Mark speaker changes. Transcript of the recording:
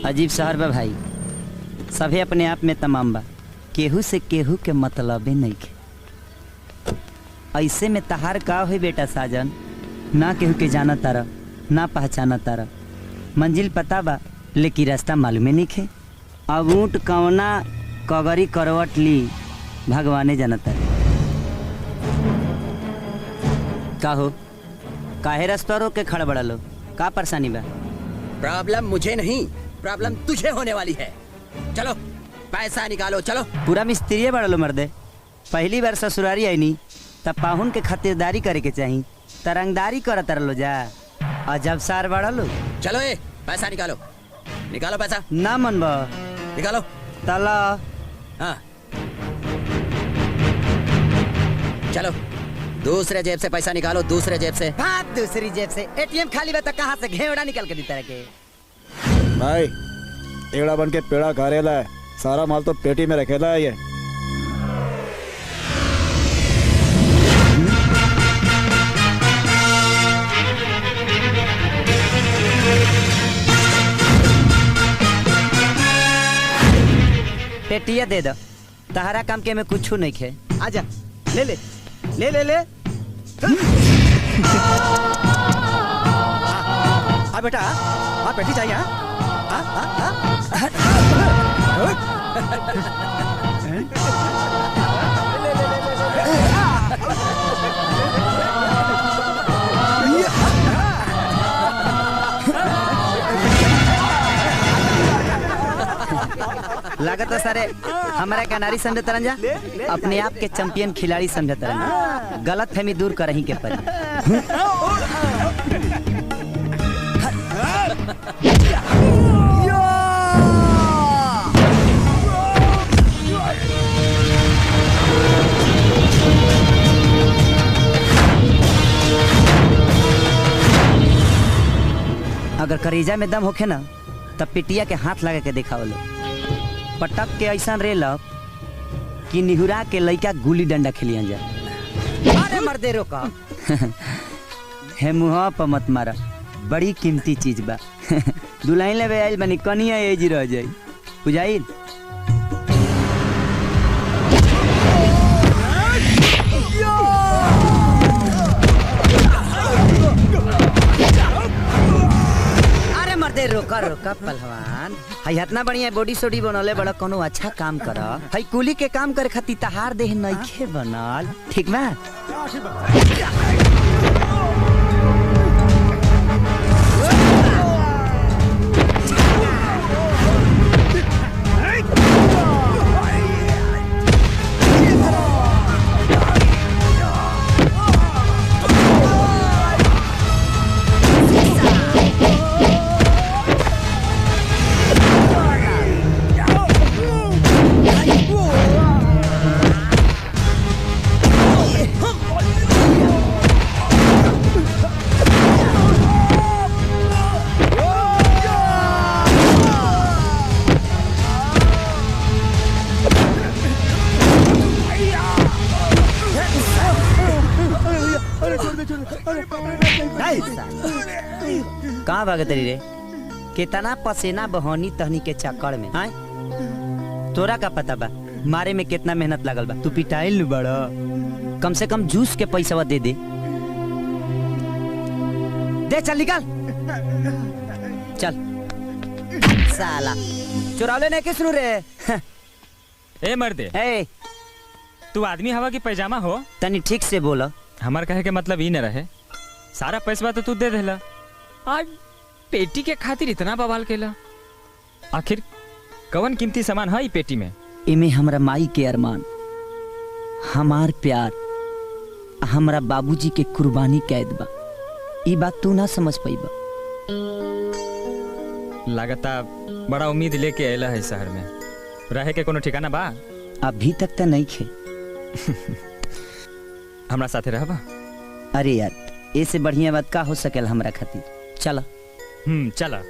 Speaker 1: अजीब शहर बा भाई, सभी अपने आप में तमाम बा, केहू से केहू के मतलबे नहीं के। ऐसे में तहार का हुई बेटा साजन, ना केहू के जाना तारा ना पहचाना तारा, मंजिल पता बा लेकिन रास्ता मालूमे नहीं खे। अब ऊँट कवना कगरी करवट ली भगवाने जानता है। का हो, काहे रास्ता रोक के खड़ा बड़ा लो, का परेशानी बा?
Speaker 2: प्रॉब्लम मुझे नहीं, प्रॉब्लम तुझे होने वाली है। चलो पैसा निकालो चलो।
Speaker 1: पूरा मिस्त्री बड़ा लो मर्दे, पहली बार ससुरारी आई नी तब पाहुन के खातिरदारी करे के चाही, तरंगदारी करत लो जा। अजब सार बड़ा लो।
Speaker 2: चलो ए पैसा निकालो, निकालो पैसा।
Speaker 1: ना मन बा
Speaker 2: निकालो।
Speaker 1: तला
Speaker 2: हाँ चलो दूसरे जेब से पैसा निकालो, दूसरे जेब से।
Speaker 1: बात दूसरी जेब से, एटीएम खाली बता कहाँ से घेवड़ा निकल के देता रखे।
Speaker 3: भाई एड़ा बन के पेड़ा करेला है, सारा माल तो पेटी में रखेला है ये।
Speaker 1: पेटिया दे दो, तहरा काम के में कुछ नहीं खे। आजा ले ले ले ले ले।
Speaker 3: हाँ बेटा, हाँ पेटी चाहिए।
Speaker 1: लागत है सारे हमारा कनारी समझे तरंजा, अपने आप के चैंपियन खिलाड़ी समझे तरंजा। गलत फहमी दूर कर रही के पर। अगर करेजा में दम होखे ना तब पिटिया के हाथ लगा के देखा लो, पटक के ऐसा रेलब कि निहुरा के लइका गुली डंडा खेलिया जा। अरे मर्दे रोका। हे मुहा पर मत मारा, बड़ी कीमती चीज बा। दुल्हन ले आइल बनी, कनिया एज रह जाई बुझाइल। मर्दे रोका रोका पहलवान, हई इतना बढ़िया बॉडी सोडी बनले बड़ा, कोनो अच्छा काम कर। हई कुली के काम करे खातिर तहार देह नइखे बनल, ठीक बा? कहाँ भागे तेरी रे? कितना पसीना बहानी तहनी के चक्कर में। हाँ? तोरा का पता बा मारे में कितना मेहनत लगल बा। तू पिटाइल न बड़ा, कम से कम जूस के पैसा दे दे। दे चल निकल चल। साला चुराले ने किस रे?
Speaker 4: ए मर्दे,
Speaker 1: ए
Speaker 4: तू आदमी हवा की पैजामा हो?
Speaker 1: तनी ठीक से बोला।
Speaker 4: हमार कहे के मतलब ही न रहे, सारा पैसा तो तू दे देला, आज पेटी के खातिर इतना बवाल केला। आखिर कवन कीमती सामान है पेटी में?
Speaker 1: इमे हमरा माई के अरमान, हमार प्यार, हमरा बाबूजी के कुर्बानी कैद बा। ई बात तू ना समझ पाईबा।
Speaker 4: लागता बड़ा उम्मीद लेके आयला है शहर में, रहे के कोनो ठिकाना बा?
Speaker 1: अभी तक तो नहीं खे।
Speaker 4: हमरा साथे रहबा?
Speaker 1: अरे यार, ऐसे बढ़िया बात का हो सकेला हमरा खातिर। चला।
Speaker 4: चला।